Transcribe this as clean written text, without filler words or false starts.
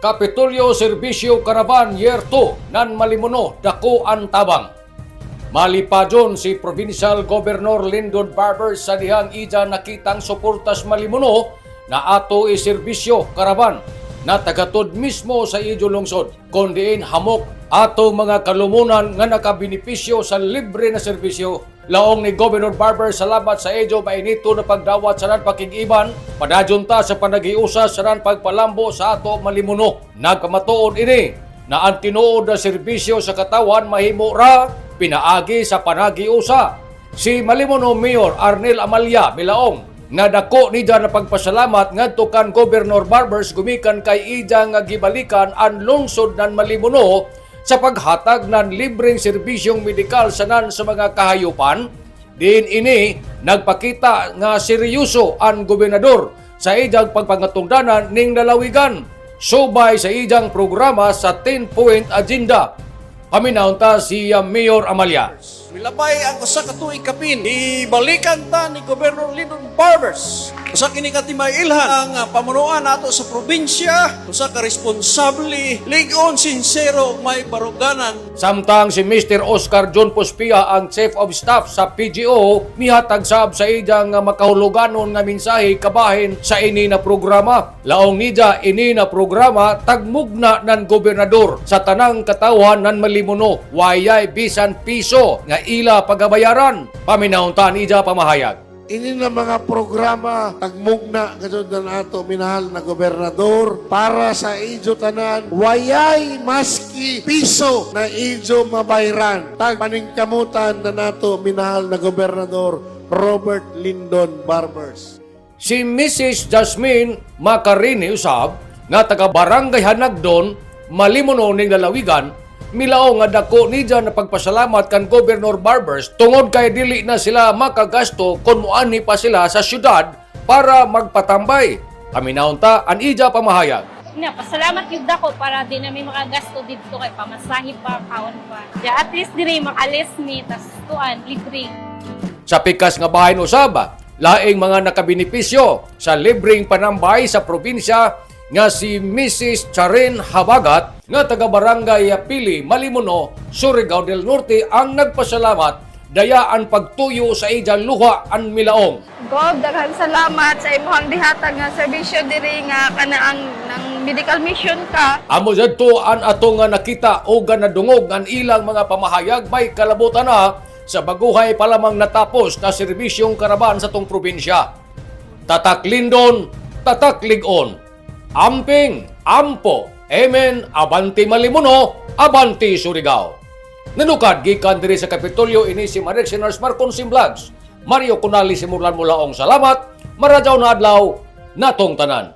Kapitolyo Serbisyo Caravan Year 2 nan malimuno dako ang tabang. Malipadyon si Provincial Governor Lyndon Barber sa dihang ija nakitang suportas malimuno na ato serbisyo karavan na tagatod mismo sa ijo lungsod. Kundiin hamok ato mga kalumunan nga nakabinipisyo sa libre na serbisyo. Laong ni Governor Barber salamat sa ijo mainito na pagdawat sa nan pakig-iban, padajunta sa panagiusa sa nan pagpalambo sa ato malimuno. Nagkamatuon ini na ang tinuod na serbisyo sa katawan mahimo ra pinaagi sa panagiusa. Si Malimuno Mayor Arnel Amalia milaong nga dako nida na pagpasalamat ngadto kan Governor Barbers gumikan kay ija nga gibalikan ang lungsod nan Malimuno sa paghatag ng libreng serbisyong medikal sanan sa mga kahayupan. Din ini nagpakita nga seryoso ang gobernador sa ijang pagpangatungdanan ning lalawigan subay sa ijang programa sa 10-point agenda. Paminaunta si Mayor Amalia. Milabay ang usa ka tuig kapin. Ibalikan ta ni Governor Lyndon Barbers. Usa kini katimailhan ang pamunuan nato sa probinsya. Usa ka responsable, ligon, sincero, may baruganan. Samtang si Mr. Oscar John Pospia ang Chief of Staff sa PGO mihatag sab sa ijang makahuluganon nga mensahe kabahin sa ini na programa. Laong nida ini na programa tagmugna nan gobernador sa tanang katawan nan Malimuno. Wayay bisan piso nga ila pagabayaran. Paminauntan ija pamahayag. Ini na mga programa tagmugna kadto nato minahal na gobernador para sa ijo tanan wayay maski piso na ijo mabayran. Tag paningkamutan na nato minahal na gobernador Robert Lyndon Barbers. Si Mrs. Jasmine Macarini usab nga taga Barangay Hanagdon, Malimuno ning lalawigan, milao nga dako nidya na pagpasalamat kan Governor Barbers tungod kay dili na sila makagasto kung muani pa sila sa syudad para magpatambay. Paminaunta an ija pamahayag. Pasalamat yun ako para di namin makagasto dito kay pamasahe pa, kaon pa. At least diri makalis ni, tas tuan, libre. Sa pikas nga bahin usab, laing mga nakabinipisyo sa libreng panambay sa probinsya nga si Mrs. Charin Habagat nga taga Barangay Pili, Malimuno, Surigao del Norte ang nagpasalamat dayaan pagtuyo sa ijang luha ang milaong. Gob, daghang salamat sa imong dihatag nga serbisyo diri nga kanaang ng medical mission ka. Amo jadto an ato nga nakita o ganadungog ang ilang mga pamahayag may kalabutan na sa baguhay pa lamang natapos na serbisyong karaban sa tong probinsya. Tatak Lyndon, tatak Ligon. Amping, ampo, emen, abanti Malimuno, abanti Surigao. Nanukad gikan diri sa Kapitolyo ini si Marexinars Marconsim Vlogs. Mario Kunali si Murlan Mulaong salamat, maradyaw na adlaw, natong tanan.